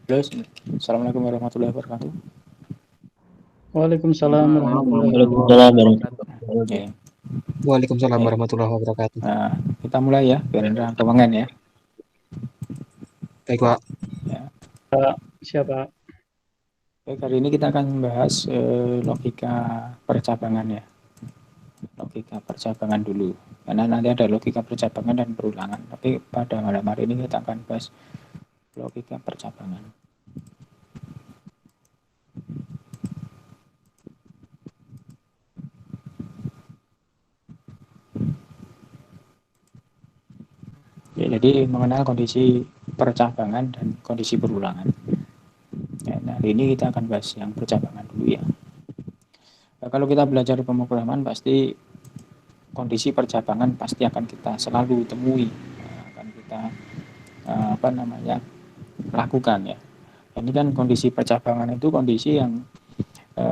Terus, Assalamualaikum warahmatullahi wabarakatuh. Waalaikumsalam warahmatullahi Waalaikumsalam wabarakatuh. warahmatullahi wabarakatuh. Ya, Waalaikumsalam ya. warahmatullahi wabarakatuh. Nah, kita mulai ya, biar ada keuangan ya. Baik, Pak. Ya. Pak, siapa? Oke, kali ini kita akan membahas logika percabangan ya. Logika percabangan dulu. Karena nanti ada logika percabangan dan perulangan. Tapi pada malam hari ini kita akan bahas logika percabangan. Ya, jadi mengenal kondisi percabangan dan kondisi perulangan. Ya, nah, hari ini kita akan bahas yang percabangan dulu ya. Nah, kalau kita belajar pemrograman pasti kondisi percabangan pasti akan kita selalu temui, akan kita lakukan ya. Ini kan kondisi percabangan itu kondisi yang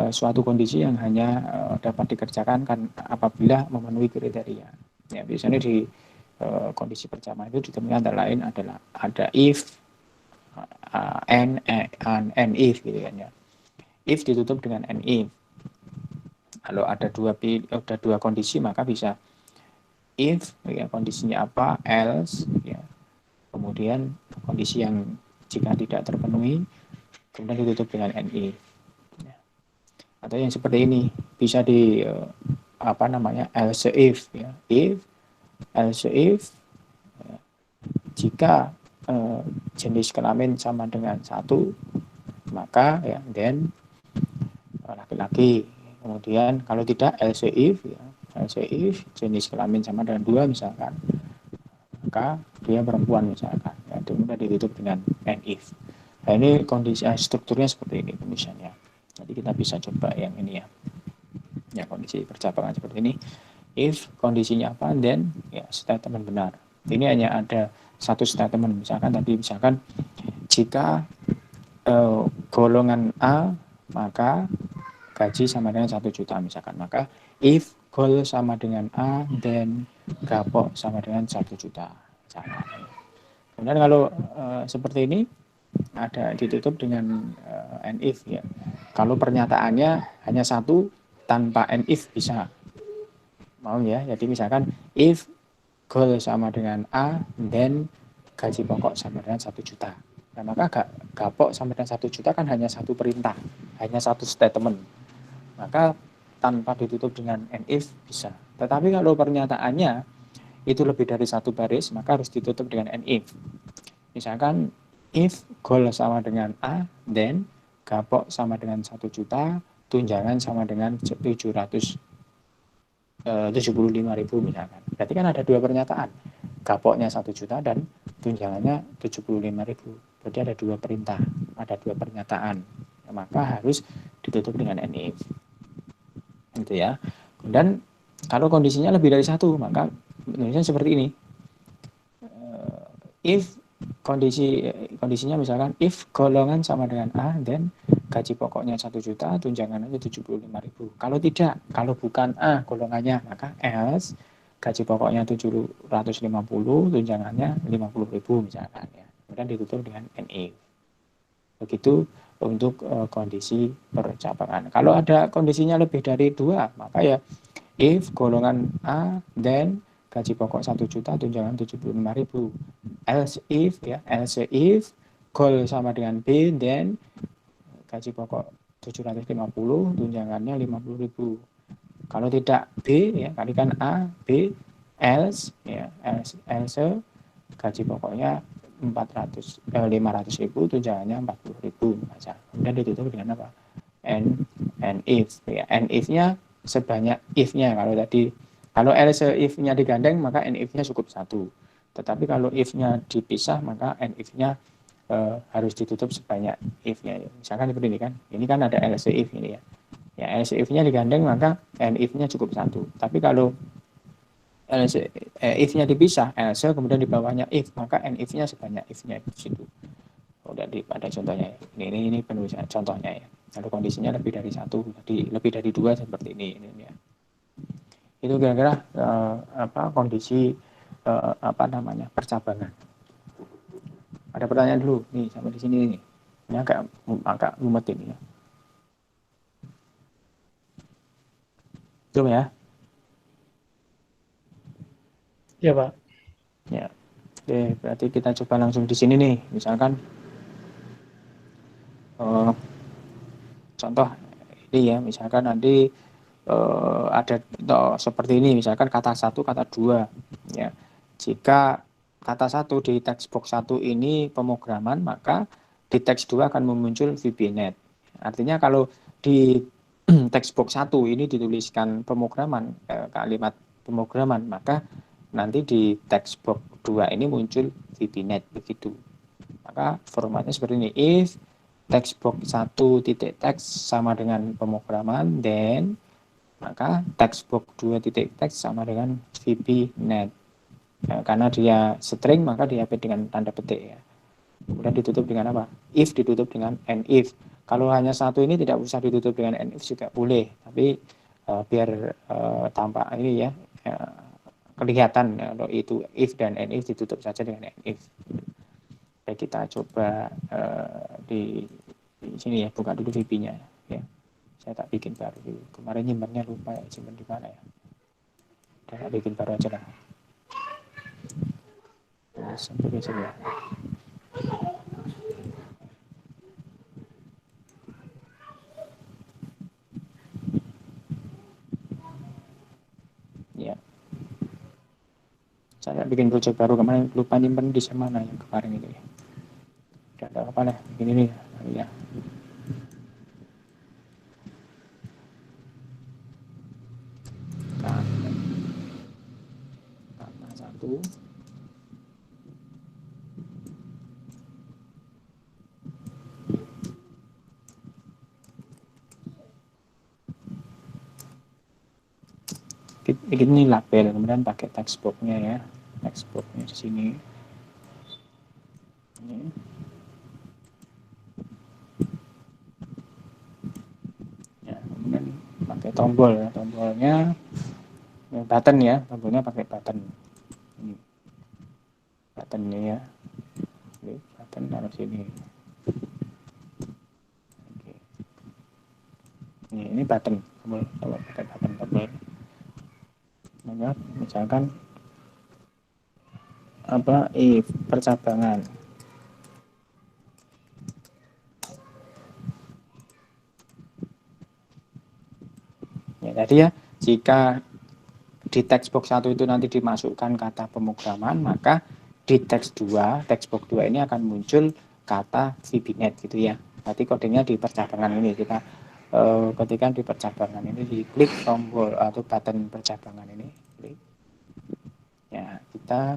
suatu kondisi yang hanya dapat dikerjakan kan apabila memenuhi kriteria. Ya, biasanya di kondisi percabangan itu ditemui antara lain adalah ada if, and if gitu kan ya. If ditutup dengan and if. Kalau ada dua kondisi maka bisa if ya, kondisinya apa, else ya. Kemudian kondisi yang jika tidak terpenuhi kemudian ditutup dengan NI ya. Atau yang seperti ini bisa di else if ya, if else if ya. Jika jenis kelamin sama dengan satu maka ya then laki-laki. Kemudian kalau tidak else if ya, else if jenis kelamin sama dengan dua misalkan maka dia perempuan misalkan ya, kemudian ditutup dengan and if. Nah ini kondisi strukturnya seperti ini misalnya. Jadi kita bisa coba yang ini ya. Ya kondisi percabangan seperti ini. If kondisinya apa, then ya statement benar. Ini hanya ada satu statement misalkan tadi misalkan jika golongan A maka gaji sama dengan 1 juta misalkan. Maka if goal sama dengan A, then gapok sama dengan 1 juta. Misalkan. Kemudian kalau seperti ini ada ditutup dengan and if ya. Kalau pernyataannya hanya satu tanpa and if bisa. Mau ya. Jadi misalkan if goal sama dengan A, then gaji pokok sama dengan 1 juta. Nah, maka gapok sama dengan 1 juta kan hanya satu perintah, hanya satu statement. Maka tanpa ditutup dengan and if bisa. Tetapi kalau pernyataannya itu lebih dari satu baris, maka harus ditutup dengan and if. Misalkan if goal sama dengan A, then gapok sama dengan 1 juta, tunjangan sama dengan 775.000 misalkan. Berarti kan ada dua pernyataan. Gapoknya 1 juta dan tunjangannya 75.000. Berarti ada dua perintah, ada dua pernyataan. Maka harus ditutup dengan and if. Gitu ya. Dan kalau kondisinya lebih dari satu, maka misalnya seperti ini. If kondisinya misalkan if golongan sama dengan A, then gaji pokoknya 1 juta, tunjangannya 75.000. Kalau tidak, kalau bukan A golongannya, maka else gaji pokoknya 750, tunjangannya 50.000 misalkan ya. Kemudian ditutup dengan NE. Begitu untuk kondisi percabangan. Kalau ada kondisinya lebih dari dua, maka ya if golongan A, then gaji pokok 1 juta, tunjangan 75.000. Else if ya, else if goal sama dengan B, then gaji pokok 750, tunjangannya 50.000. Kalau tidak B ya, kalikan A, B, else ya, else gaji pokoknya 500.000, tunjangannya 40.000 saja. Kemudian ditutup dengan apa? And if ya, and if-nya sebanyak if-nya. Kalau else if-nya digandeng maka and if-nya cukup satu. Tetapi kalau if-nya dipisah maka and if-nya harus ditutup sebanyak if-nya. Misalkan seperti ini kan. Ini kan ada else if ini ya. Ya else if-nya digandeng maka and if-nya cukup satu. Tapi kalau if-nya dipisah, else kemudian di bawahnya if, maka and if-nya sebanyak if-nya di situ. Udah pada contohnya ya. Ini penulisan contohnya ya. Kalau kondisinya lebih dari satu, lebih dari dua seperti ini ya. Itu kira-kira kondisi percabangan. Ada pertanyaan dulu nih sampai di sini nih. Ini agak rumit ini ya. Coba ya. Ya, Pak. Ya. Oke, berarti kita coba langsung di sini nih. Misalkan contoh ini ya, misalkan nanti ada seperti ini, misalkan kata 1, kata 2 ya. Jika kata 1 di text box 1 ini pemrograman, maka di text 2 akan muncul VBNet. Artinya kalau di text box 1 ini dituliskan pemrograman, kalimat pemrograman, maka nanti di text box 2 ini muncul VBNet begitu. Maka formatnya seperti ini, if text box 1 titik text sama dengan pemrograman, then maka text box 2 titik text sama dengan VBNet. Nah, karena dia string maka diapit dengan tanda petik ya. Kemudian ditutup dengan apa? If ditutup dengan and if. Kalau hanya satu ini tidak usah ditutup dengan and if juga boleh, tapi biar tampak ini ya kelihatan kalau itu if dan and if ditutup saja dengan and if. Oke, kita coba di sini ya, buka dulu VB-nya ya. Saya tak bikin baru, kemarin nyimpannya lupa ya, simpan di mana ya. Udah bikin baru aja lah. Sampai di sini ya. Ya. Saya bikin project baru kemarin, lupa nyimpan di mana yang kemarin itu ya. Udah ada apa lah, begini nih ya. Kata 1. Ini label, kemudian pakai text box-nya ya. Text box-nya di sini. Ini. Ya, kemudian pakai tombol ya. Tombolnya button ya, tombolnya pakai button. Ini. Buttonnya ya. Oke, button taruh sini. Oke. Ini button, tombol pakai button tombol. Maka misalkan apa if percabangan ya tadi ya, jika di text box 1 itu nanti dimasukkan kata pemrograman, maka di text 2 text box 2 ini akan muncul kata VBNet gitu ya. Nanti kodenya di percabangan ini kita ketika di percabangan ini diklik tombol atau button percabangan ini, klik. Ya, kita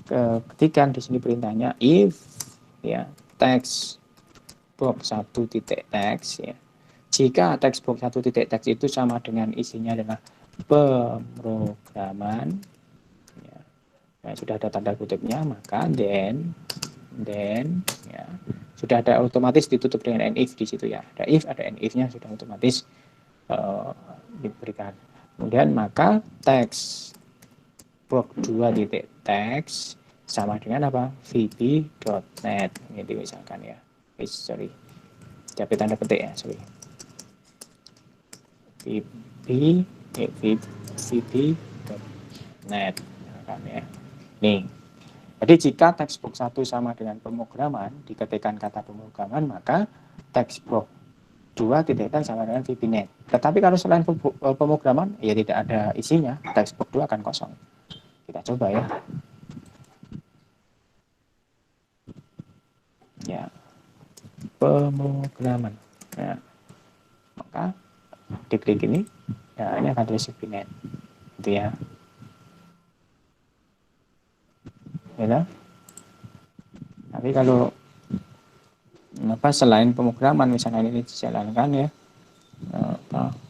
ketikkan di sini perintahnya if ya text box 1 titik text ya. Jika text box 1 titik text itu sama dengan isinya adalah pemrograman ya, nah, sudah ada tanda kutipnya, maka then ya, sudah ada otomatis ditutup dengan and if di situ ya. Ada if, ada and if-nya sudah otomatis diberikan. Kemudian maka text box 2 titik text sama dengan apa? vb.net gitu misalkan ya. Sorry. Tapi tanda petik ya, sorry. vb.net misalkan ya. Nih. Jadi jika text box 1 sama dengan pemrograman, diketikkan kata pemrograman, maka text box 2 titik text sama dengan VBNet. Tetapi kalau selain pemrograman, ya tidak ada isinya, text box 2 akan kosong. Kita coba ya. Ya, pemrograman. Ya. Maka diklik ini, ya ini akan tulis VBNet. Gitu ya. Ya. Tapi kalau selain pemrograman misalnya ini dijalankan ya,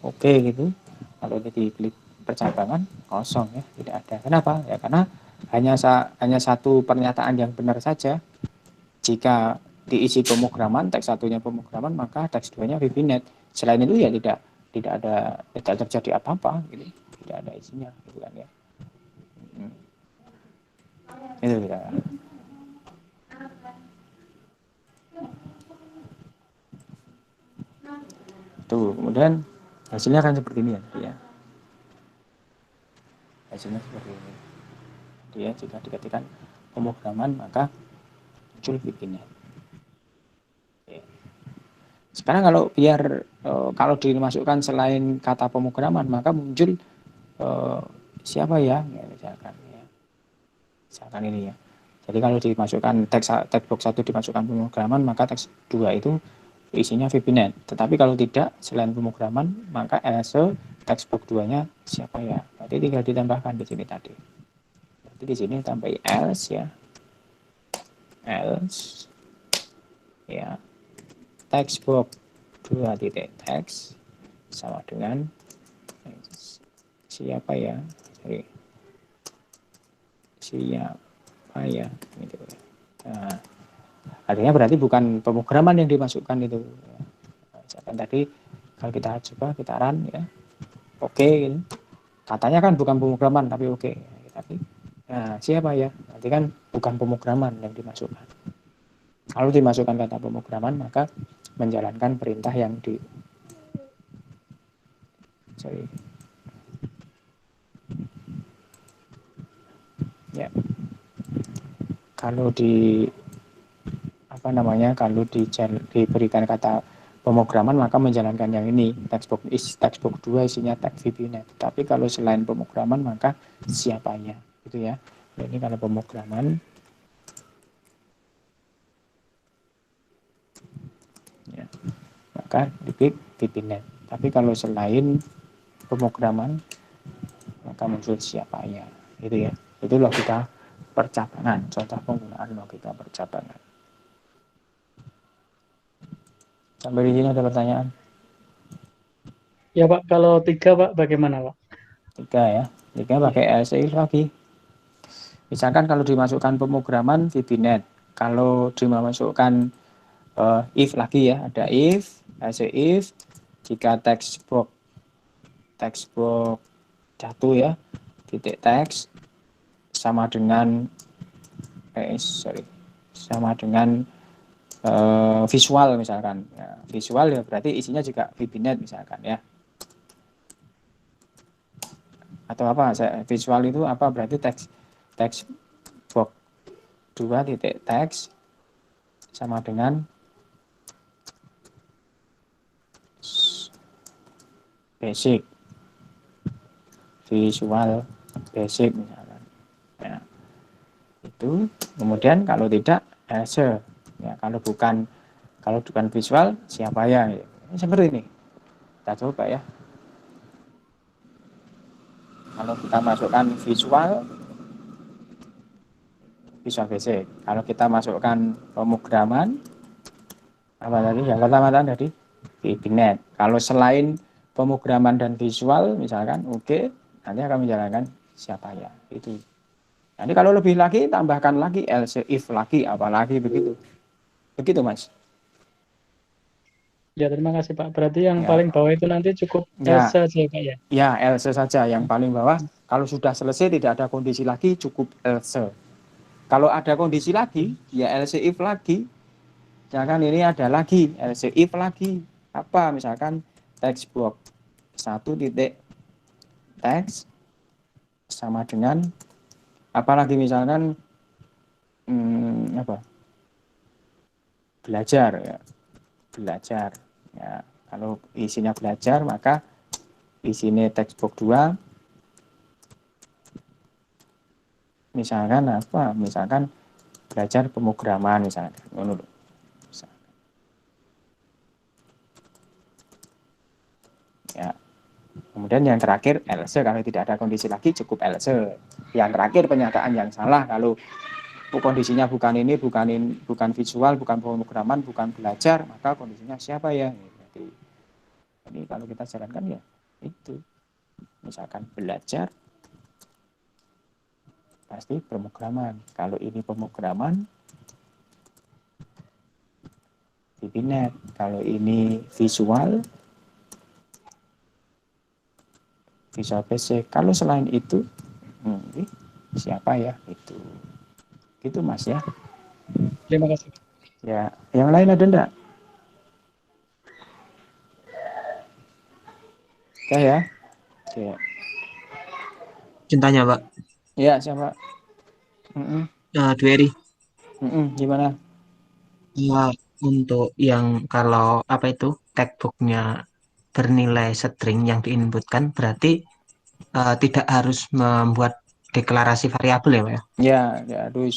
oke gitu, kalau ini diklik percabangan kosong ya, tidak ada. Kenapa ya? Karena hanya satu pernyataan yang benar saja. Jika diisi pemrograman, teks satunya pemrograman, maka teks duanya VBNet. Selain itu ya tidak terjadi apa-apa gitu, tidak ada isinya gitu kan ya. Itu ya. Tuh, kemudian hasilnya akan seperti ini ya. Hasilnya seperti ini. Dia jika diketikkan pemrograman maka muncul VB-net. Sekarang kalau biar kalau dimasukkan selain kata pemrograman maka muncul siapa ya misalkan ini ya. Jadi kalau dimasukkan teks box 1 dimasukkan pemrograman maka teks 2 itu isinya VB-net. Tetapi kalau tidak selain pemrograman maka else teks box 2-nya siapa ya. Berarti tinggal ditambahkan di sini tadi. Berarti di sini tambah else ya. Else ya. Teks box 2 titik teks sama dengan siapa ya. Sorry. Siapa ya gitu. Nah, artinya berarti bukan pemrograman yang dimasukkan itu. Misalkan tadi kalau kita coba kita run ya, oke gitu. Katanya kan bukan pemrograman tapi oke. Tapi nah, siapa ya? Berarti kan bukan pemrograman yang dimasukkan. Kalau dimasukkan kata pemrograman maka menjalankan perintah yang ya. Kalau diberikan kata pemrograman maka menjalankan yang ini teks box 2 isinya teks VB-net. Tapi kalau selain pemrograman maka siapanya gitu ya. Ini kalau pemrograman ya, maka diklik VB-net. Tapi kalau selain pemrograman maka muncul siapanya gitu ya. Itu logika percabangan, contoh penggunaan logika percabangan. Sampai di sini ada pertanyaan? Ya Pak, kalau 3 Pak bagaimana Pak? 3 ya. 3 pakai else if lagi. Misalkan kalau dimasukkan pemrograman VB-net. Kalau dimasukkan if lagi ya, ada if, else if jika teks box 1 ya, titik teks sama dengan visual misalkan ya, visual ya berarti isinya juga VB-net misalkan ya, atau apa visual itu apa berarti teks box 2 titik teks sama dengan basic visual basic misalkan ya. Itu kemudian kalau tidak else ya, kalau bukan visual siapa ya, seperti ini. Kita coba ya, kalau kita masukkan visual basic, kalau kita masukkan pemrograman apa tadi yang pertama tadi VB-net. Kalau selain pemrograman dan visual misalkan oke, nanti akan menjalankan siapa ya itu. Nanti kalau lebih lagi tambahkan lagi else if lagi apalagi begitu Mas. Ya terima kasih Pak. Berarti yang Ya. paling bawah itu nanti cukup Ya. else saja Pak ya? Ya else saja yang paling bawah. Kalau sudah selesai tidak ada kondisi lagi cukup else. Kalau ada kondisi lagi ya else if lagi. Misalkan ini ada lagi else if lagi apa misalkan teks box 1 titik teks sama dengan apalagi misalkan belajar ya, kalau isinya belajar maka di sini teks box 2 misalkan belajar pemrograman misalkan ya. Kemudian yang terakhir else, kalau tidak ada kondisi lagi cukup else. Yang terakhir pernyataan yang salah kalau kondisinya bukan visual, bukan pemrograman, bukan belajar, maka kondisinya siapa ya? Jadi ini kalau kita jalankan ya itu. Misalkan belajar pasti pemrograman. Kalau ini pemrograman VB-net. Kalau ini visual basic. Kalau selain itu siapa ya itu gitu Mas ya. Terima kasih. Ya, yang lain ada enggak? Ya. Oke. Cintanya, Pak. Ya, siapa? Mm-mm. Dweri. Gimana? Ya, untuk yang kalau apa itu textbooknya bernilai string yang diinputkan berarti tidak harus membuat deklarasi variabel ya, Pak ya? Ya, tidak harus.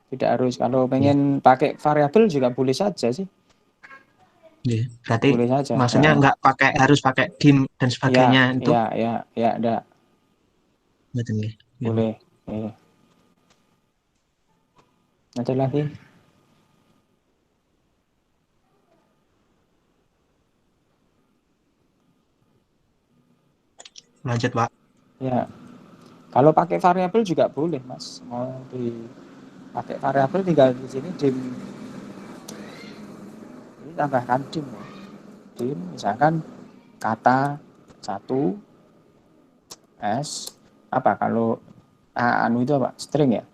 Tidak harus. Kalau Iya, pengen pakai variabel juga boleh saja sih. iya. Berarti Boleh saja. maksudnya nggak harus pakai dim dan sebagainya Ya, itu enggak. betul ya. Iya, Pak. Boleh. Ada lagi? Lanjut, Pak. Ya. Kalau pakai variabel juga boleh, Mas. Mau pakai variabel tinggal di sini ini tambahkan dim. Ya. Dim, misalkan kata satu s apa kalau anu itu apa? String ya?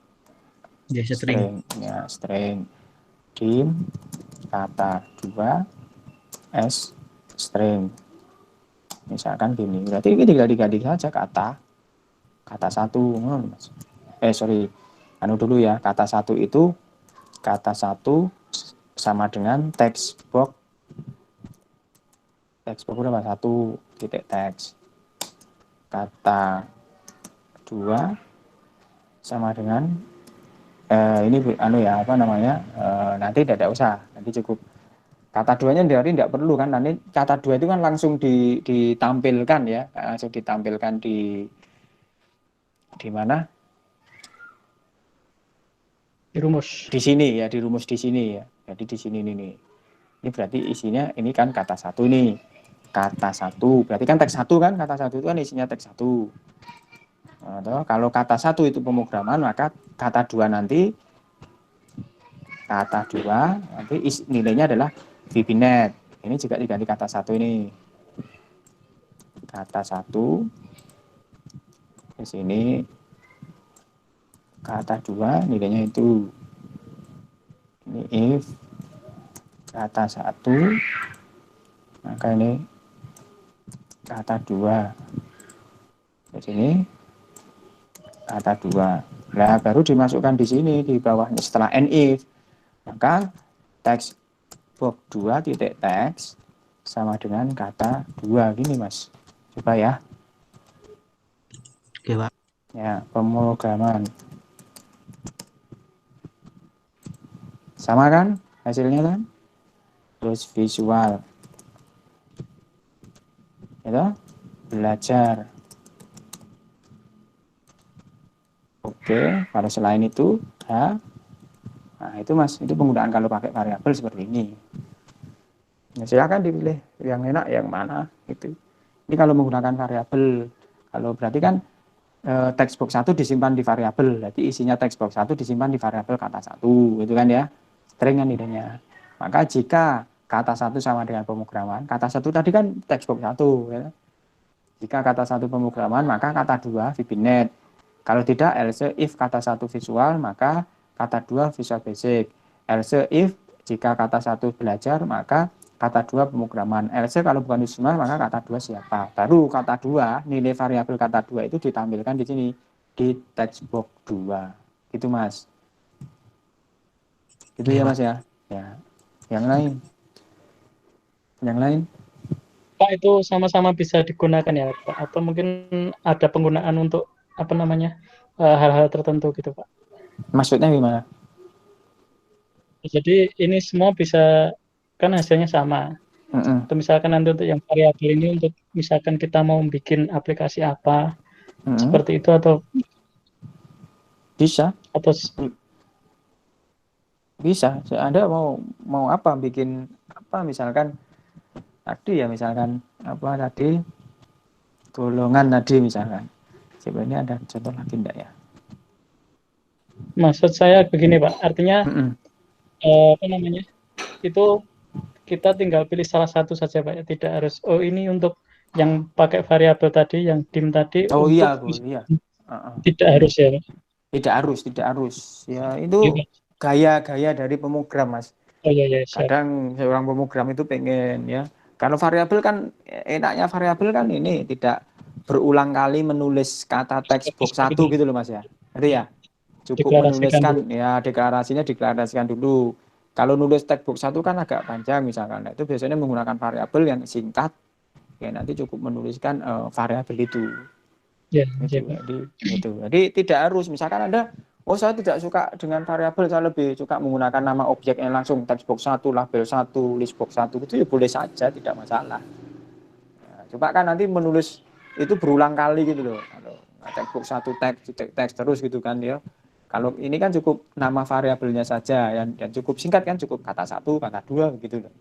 Ya, string. String. Dim kata 2 s string. Misalkan gini, berarti ini tinggal diganti saja kata satu, sorry, anu dulu ya, kata satu itu kata satu sama dengan text box berapa? Satu titik teks. Kata dua sama dengan ini anu ya apa namanya nanti tidak usah, nanti cukup kata duanya dari tidak perlu kan, nanti kata dua itu kan langsung ditampilkan ya, langsung ditampilkan di mana, Di rumus. di sini ya, di rumus di sini ya, jadi di sini ini berarti isinya ini kan kata satu nih, kata satu berarti kan teks satu kan, kata satu itu kan isinya teks satu. Nah, kalau kata satu itu pemrograman, maka kata dua nanti nilainya adalah VBNet. Ini juga diganti kata satu ini. Kata satu di sini, kata dua nilainya itu. Ini if kata satu, maka ini kata dua. Di sini kata dua. Nah, baru dimasukkan di sini di bawahnya setelah if, maka teks box 2 titik teks sama dengan kata 2 gini, Mas. Coba ya. Oke, Pak. Ya, pemrograman. Sama kan hasilnya kan? Terus visual. Itu belajar. Oke, kalau selain itu nah itu Mas, itu penggunaan kalau pakai variabel seperti ini. Ya, silakan dipilih yang enak yang mana gitu. Ini kalau menggunakan variabel. Kalau berarti kan text box 1 disimpan di variabel, berarti isinya text box 1 disimpan di variabel kata 1, gitu kan ya. String kan idenya. Maka jika kata 1 sama dengan pemrograman, kata 1 tadi kan text box 1 ya. Jika kata 1 pemrograman, maka kata 2 VBNet. Kalau tidak, else if kata 1 visual, maka kata 2 Visual Basic. Else if jika kata 1 belajar, maka kata 2 pemrograman. Else kalau bukan visual, maka kata 2 siapa. Baru kata 2, nilai variabel kata 2 itu ditampilkan di sini, di text box 2. Gitu, Mas. Gitu Oke, ya, Pak. Mas ya. Ya. Yang lain? Yang lain? Pak, itu sama-sama bisa digunakan ya, Pak? Atau mungkin ada penggunaan untuk apa namanya hal-hal tertentu gitu, Pak? Maksudnya gimana? Jadi ini semua bisa kan hasilnya sama. Mm-mm. Atau misalkan nanti untuk yang variabel ini untuk misalkan kita mau bikin aplikasi apa Mm-mm. seperti itu atau Bisa. s- Bisa, Anda mau apa bikin apa misalkan tadi ya, misalkan apa tadi golongan tadi misalkan. Sebenarnya ada contoh lagi enggak ya? maksud saya begini, Pak. Artinya Mm-mm. apa namanya? Itu kita tinggal pilih salah satu saja, Pak. Ya. Tidak harus ini untuk yang pakai variabel tadi, yang dim tadi Oh iya, untuk boleh ya. Uh-uh. tidak harus ya, Pak. Tidak harus. Ya itu Gitu. gaya-gaya dari pemrogram, Mas. Oh iya, iya, siap. Kadang seorang pemrogram itu pengen ya Kalau variabel kan enaknya variabel kan ini tidak berulang kali menulis kata teks box 1 gitu loh Mas ya. Itu ya. Cukup Deklarasikan menuliskan dulu. ya deklarasikan dulu. Kalau nulis teks box 1 kan agak panjang misalkan. Nah, itu biasanya menggunakan variabel yang singkat. Ya nanti cukup menuliskan variabel itu. Ya, Itu. ya, Pak. Jadi tidak harus misalkan Anda saya tidak suka dengan variabel, saya lebih suka menggunakan nama objeknya langsung text box 1, label 1, list box 1 itu ya boleh saja, tidak masalah. Ya, coba kan nanti menulis itu berulang kali gitu loh. Kalau text box 1 teks terus gitu kan ya. Kalau ini kan cukup nama variabelnya saja dan cukup singkat kan, cukup kata 1, kata 2 gitu loh.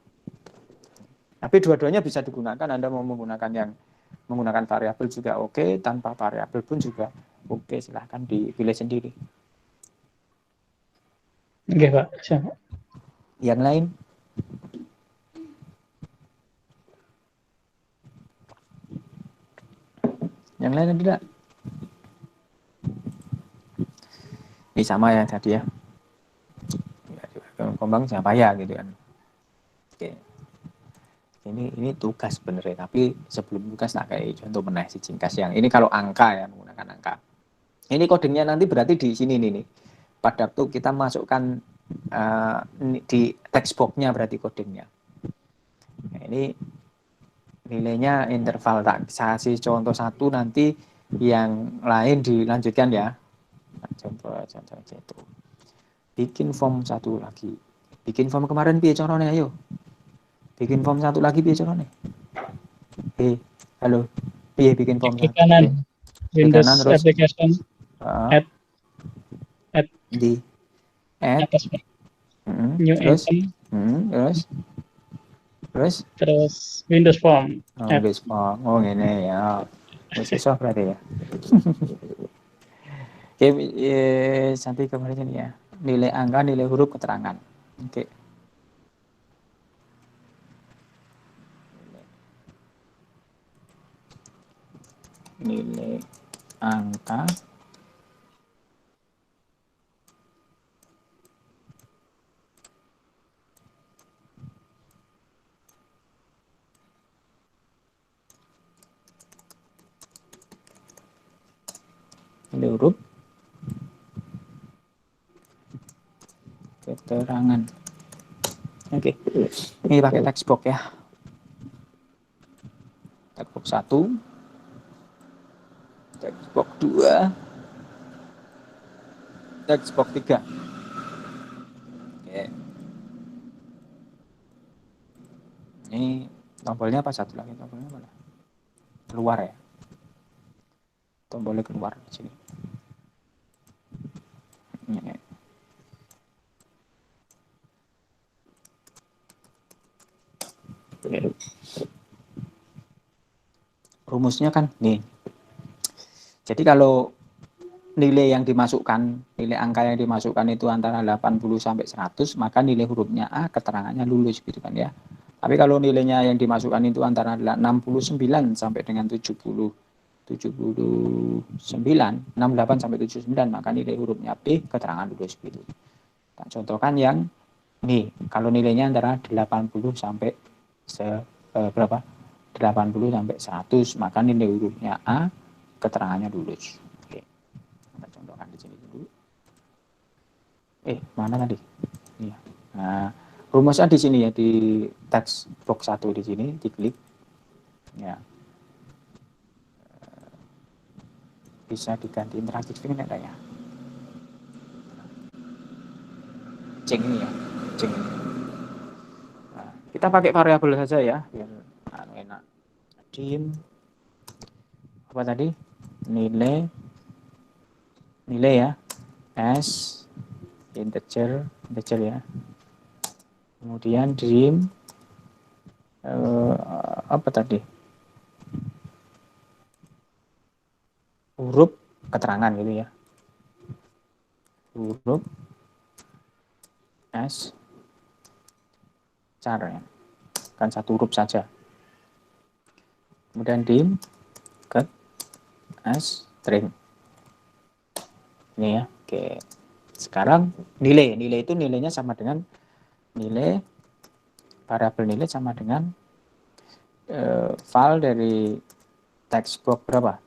Tapi dua-duanya bisa digunakan, Anda mau menggunakan yang menggunakan variabel juga oke, tanpa variabel pun juga oke, silahkan dipilih sendiri. Oke, Pak. Siap. Yang lain? Yang lain tidak? Ini sama ya tadi ya. Kembang siapa ya gitu kan. Oke. Ini tugas sebenarnya, tapi sebelum tugas tak kayak contoh meneh si Cingkas yang ini kalau angka ya, menggunakan angka. Ini codingnya nanti berarti di sini nih. Pada waktu kita masukkan di text box-nya berarti codingnya. Nah, ini nilainya interval, tak saya kasih contoh satu, nanti yang lain dilanjutkan ya. Contoh itu. Bikin form satu lagi. Bikin form kemarin piye carane ayo. Bikin form satu lagi piye carane? Halo. Piye bikin form Klik satu? kanan Klik kanan Windows terus application add di add atas Pak. New terus item terus Windows Form add. Windows Form. Ngene ya. Wis iso berarti ya. Oke, sampai kemarin ya. Nilai angka, nilai huruf, keterangan. Oke. Nilai angka, nilai huruf, keterangan. Oke. Ini pakai text box ya. Text box 1, text box 2, text box 3. Oke. Ini tombolnya apa satu lagi? Tombolnya mana? Keluar ya. Tombolnya keluar di sini. Ini. Rumusnya kan nih. Jadi kalau nilai yang dimasukkan, nilai angka yang dimasukkan itu antara 80 sampai 100, maka nilai hurufnya A, keterangannya lulus gitu kan ya. Tapi kalau nilainya yang dimasukkan itu antara 69 sampai dengan 78 sampai 79, maka nilai hurufnya B, keterangan lulus gitu. Kita contohkan yang nih, kalau nilainya antara 80 sampai berapa? 80 sampai 100, maka nilai hurufnya A, keterangannya lulus. Oke. Kita contohkan di sini dulu. Mana tadi? Iya. Nah, rumusnya di sini ya, di text box 1 di sini, diklik. Ya. Bisa diganti interaktif ini enggak ya? Ceng ini ya. Ceng ini. Nah, kita pakai variabel saja ya, biar enak. Dim apa tadi? Nilai ya. S integer ya. Kemudian dim apa tadi? Huruf keterangan gitu ya. Huruf S char ya. Kan satu huruf saja. Kemudian dim get S string. Ini ya. Oke. Sekarang nilai itu nilainya sama dengan nilai variabel nilai sama dengan file dari textbox berapa?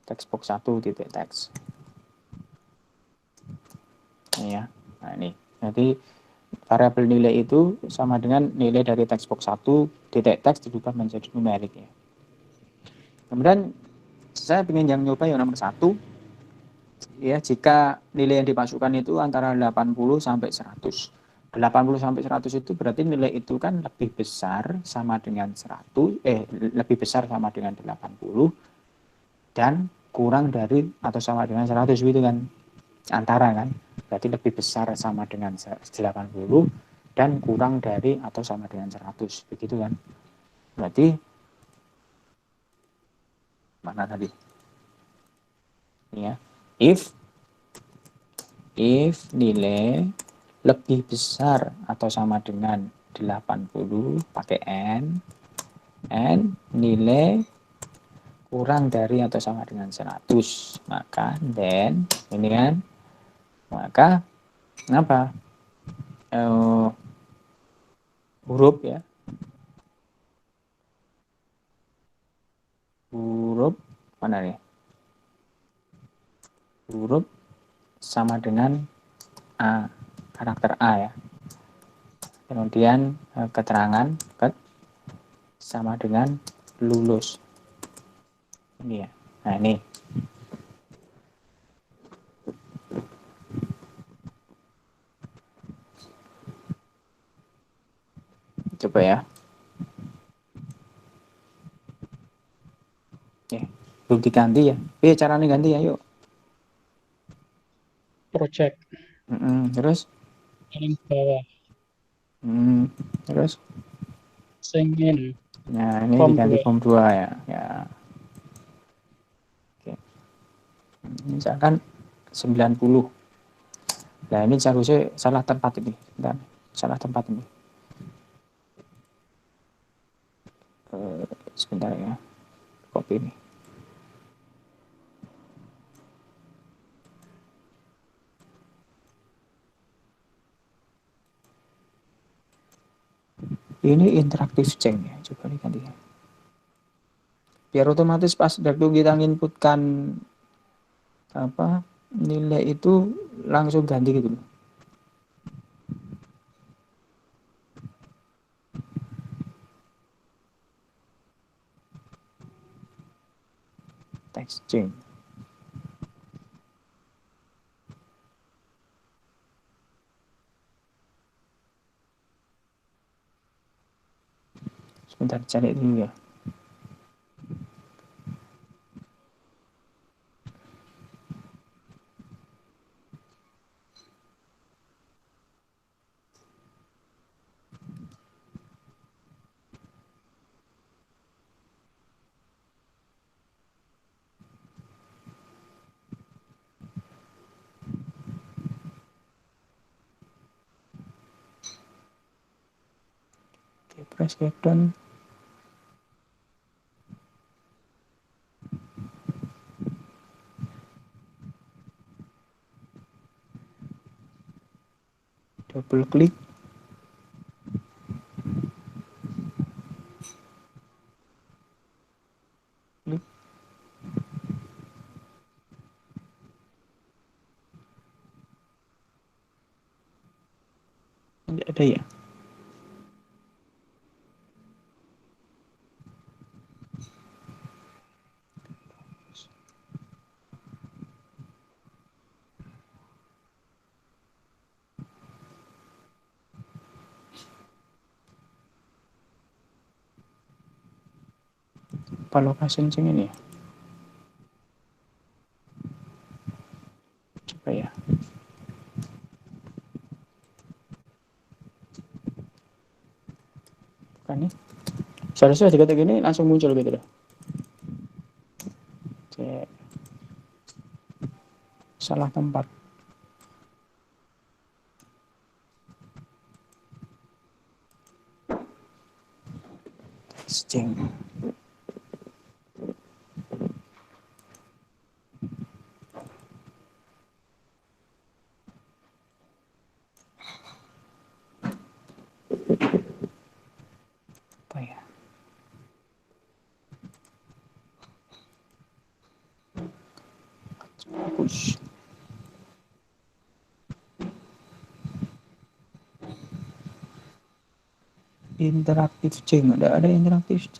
Textbox 1 titik text. Ini ya. Nah, ini. Jadi variabel nilai itu sama dengan nilai dari textbox 1 titik text dirubah menjadi numerik ya. Kemudian saya ingin yang nyoba yang nomor 1 ya, jika nilai yang dimasukkan itu antara 80 sampai 100. 80 sampai 100 itu berarti nilai itu kan lebih besar sama dengan 100, lebih besar sama dengan 80 dan kurang dari atau sama dengan 100 gitu kan. Antara kan. Berarti lebih besar sama dengan 80 dan kurang dari atau sama dengan 100. Begitu kan. Berarti mana tadi? Ini ya. If nilai lebih besar atau sama dengan 80 pakai n nilai kurang dari atau sama dengan 100, maka then ini kan, maka apa, huruf ya, huruf mana nih, huruf sama dengan A, karakter A ya. Kemudian keterangan sama dengan lulus. Ini ya. Nah, ini. Coba ya. Belum diganti ya. Caranya ganti ya, yuk. Project. Terus? Paling bawah. Terus? Singin. Nah, ini Form diganti 2. form 2 ya. Ya. Oke. Misalkan 90. Nah, ini seharusnya salah tempat ini. Dan salah tempat ini. Sebentar ya. Copy ini. Ini interaktif change ya. Coba diganti ya. Biar otomatis pas waktu kita inputkan apa nilai itu langsung ganti gitu. Text change. Sebentar cari dulu ya. Oke, press down. Double klik. Klik. Tidak ada ya. Apa location sing ini ya? Coba ya. Bukan nih. Seharusnya jika gini langsung muncul gitu loh. Cek. Salah tempat. Ceng. Apa ya? Push. Interaktif C, nggak ada interaktif C.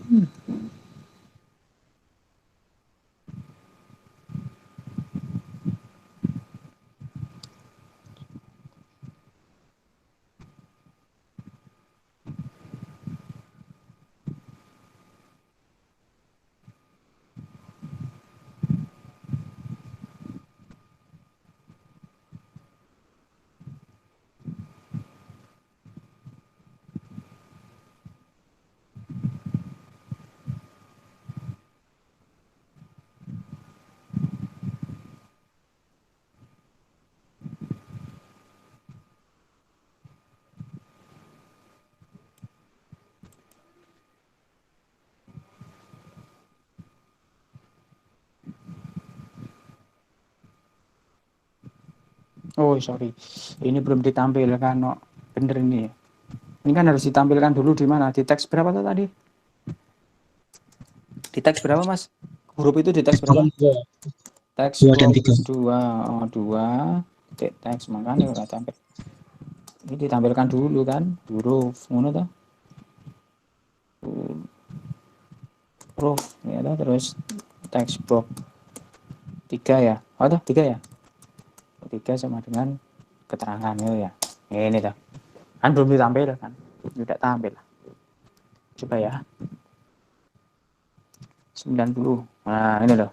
Oh sorry, ini belum ditampilkan, no. Bener ini. Ini kan harus ditampilkan dulu di mana? Di teks berapa tuh tadi? Di teks berapa mas? Huruf itu di teks berapa? Teks 2 dan 3. 2, 2, teks makanya udah tampil. Ini ditampilkan dulu kan, huruf, ngono tuh. Huruf, ya toh, terus teks box 3 ya, oh tuh 3 ya, 3 sama dengan keterangannya ya. Ini tuh, kan belum ditampilkan, tidak tampil. Coba ya. 90. Nah, ini loh.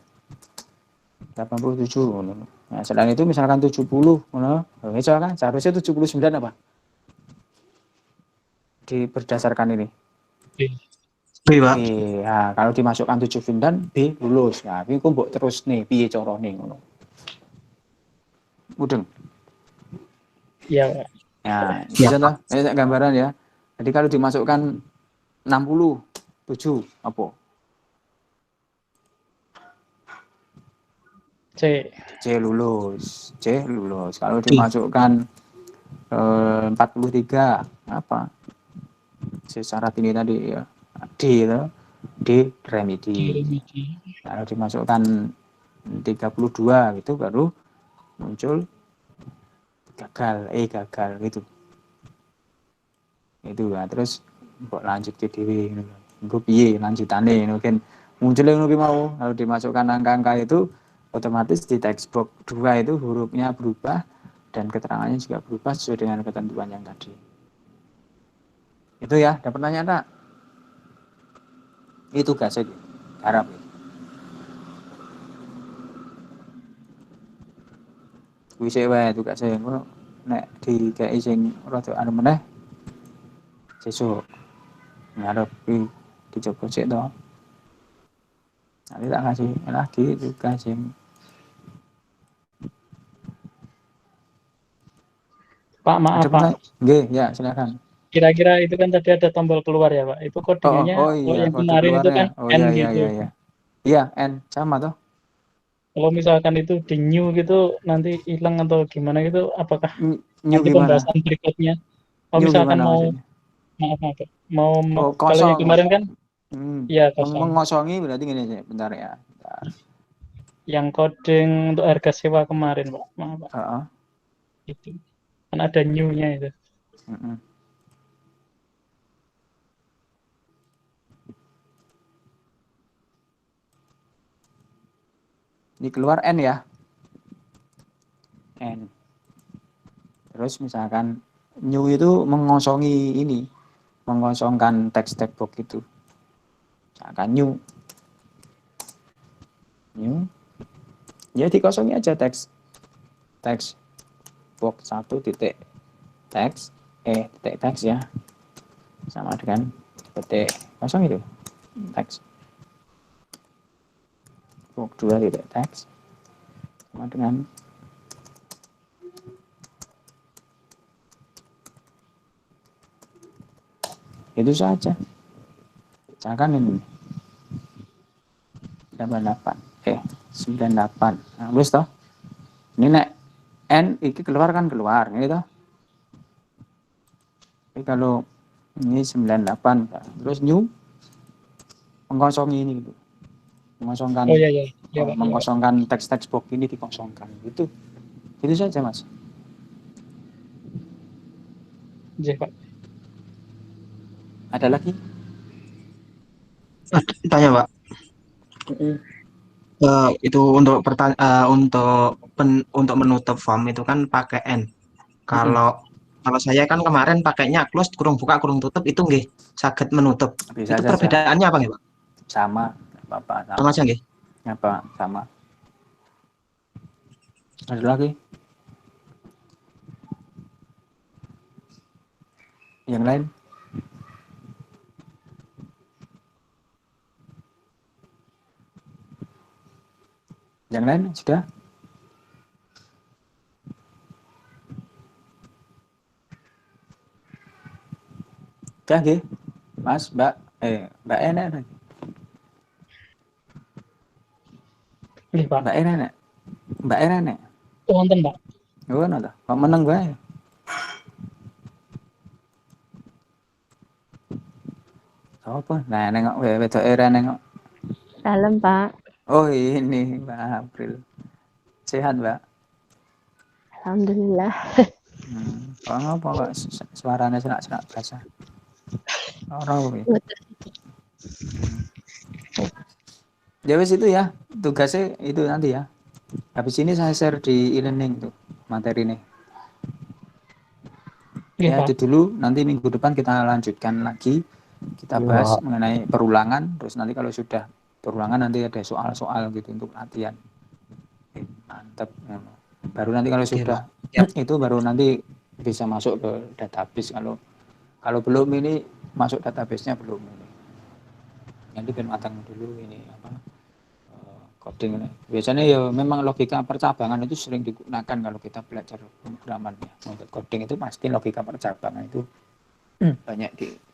87. Nah, selain itu misalkan 70, nah, misalkan seharusnya 79 apa? Berdasarkan ini. B, Pak. B. Nah, kalau dimasukkan 79, B lulus. Nah, ini kok mbok terus nih, piye carane ngono. Mudeng. Iya, Pak. Nah, Ya. bisa toh? Ini gambaran ya. Jadi kalau dimasukkan 67 apa? C. C lulus. C lulus. Kalau dimasukkan 43 apa? Syarat ini tadi ya. D itu. D remedi. Kalau dimasukkan 32 gitu baru muncul gagal, gagal gitu. Itu ya. Terus mbok lanjut ke dhewe ngono. Engko piye lanjutane mungkin muncul yang lebih mau. Kalau dimasukkan angka-angka itu otomatis di text box 2 itu hurufnya berubah dan keterangannya juga berubah sesuai dengan ketentuan yang tadi. Itu ya, ada pertanyaan tak? Itu tugasnya harap. Kuwi sik wae tugasnya ngono. Nek dikei sing rada anu meneh sesuk ngarep dicoba sik to. Nanti tak kasih lagi tugas yang Pak, maaf, Pak. Nggih, ya silakan. Kira-kira itu kan tadi ada tombol keluar ya, Pak. Itu codingannya Oh kalau iya, yang kode kemarin itu kan keluarnya. Oh N iya gitu. iya. Iya, N sama toh. Kalau misalkan itu di new gitu nanti hilang atau gimana gitu, apakah New nanti gimana? pembahasan berikutnya? Kalau New misalkan gimana mau, maksudnya? maaf, mau Oh, kalau yang kosong. kemarin kan, ya kosong. Mengosongi berarti gini sih, bentar ya. Bentar. Yang coding untuk harga sewa kemarin, Pak. Maaf, Pak. Heeh. Itu kan ada new-nya itu. Heeh. Ini keluar N ya. N. Terus misalkan new itu mengosongi ini, mengosongkan teks box itu. Misalkan new ya dikosongi aja teks box 1 titik teks titik teks ya sama dengan titik kosong itu teks box 2 titik teks sama dengan itu saja. Misalkan ini 98 nah, wis toh ini nek N iki keluar ini toh. Tapi kalau ini 98 terus new mengosongi ini gitu. Mengosongkan Oh iya. Iya, Pak. mengosongkan teks-teks box ini dikosongkan. Itu saja, Mas. Iya, Pak. Ada lagi? Tanya, Pak. Itu untuk untuk menutup form itu kan pakai N. Kalau saya kan kemarin pakainya close kurung buka kurung tutup itu nggih saged menutup. Bisa Itu saja. perbedaannya apa nggih, Pak? Sama, Bapak, Sama sama. aja nggih. Apa? Sama. Ada lagi? Yang lain? Yang lain sudah? Sudah nggih? Mas, Mbak, Mbak enak. Nggih, Pak. Mbak enak. Mbak enak. Wonten, Pak. Ngono ta. Kok meneng bae. Apa? Nah, nengok wedok era nengok. Salam, Pak. Oh, ini Mbak April. Sehat, Mbak? Alhamdulillah. Kok ngapa kok suaranya serak-serak biasa? Ora kuwi. Ya wis itu ya. Tugasnya itu nanti ya. Habis ini saya share di e-learning tuh materi ini. Nggih, Ya Pak. itu dulu, nanti minggu depan kita lanjutkan lagi. Kita bahas mengenai perulangan, terus nanti kalau sudah perulangan nanti ada soal-soal gitu untuk latihan. Mantap. Baru nanti kalau sudah itu baru nanti bisa masuk ke database. Kalau belum ini masuk database-nya belum ini. Nanti ben matang dulu ini apa coding ini. Biasanya ya memang logika percabangan itu sering digunakan kalau kita belajar pemrograman ya. Untuk coding itu pasti logika percabangan itu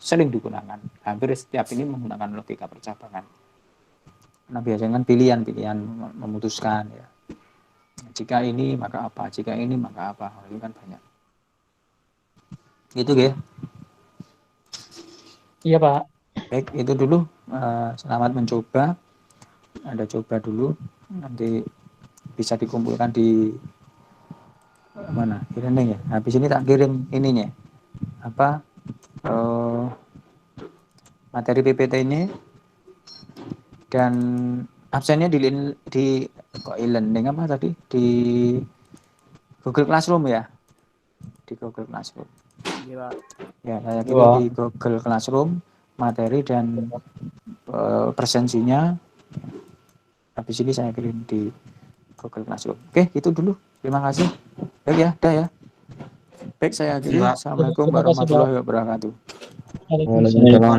sering digunakan. Hampir setiap ini menggunakan logika percabangan. Nah biasanya kan pilihan memutuskan ya. Jika ini maka apa, jika ini maka apa, itu kan banyak. Gitu ya. Iya, Pak. Baik, itu dulu. Selamat mencoba. Anda coba dulu, nanti bisa dikumpulkan di mana? E-learning ya. Habis ini tak kirim ininya. Apa? Materi PPT-nya dan absennya di kok e-learning apa tadi? Di Google Classroom ya. Di Google Classroom. Iya. Ya, saya kira di Google Classroom materi dan presensinya habis ini saya kirim di Google Classroom. Oke, itu dulu. Terima kasih. Baik ya, dah ya. Baik, saya akhiri. Assalamualaikum warahmatullahi wabarakatuh. Waalaikumsalam.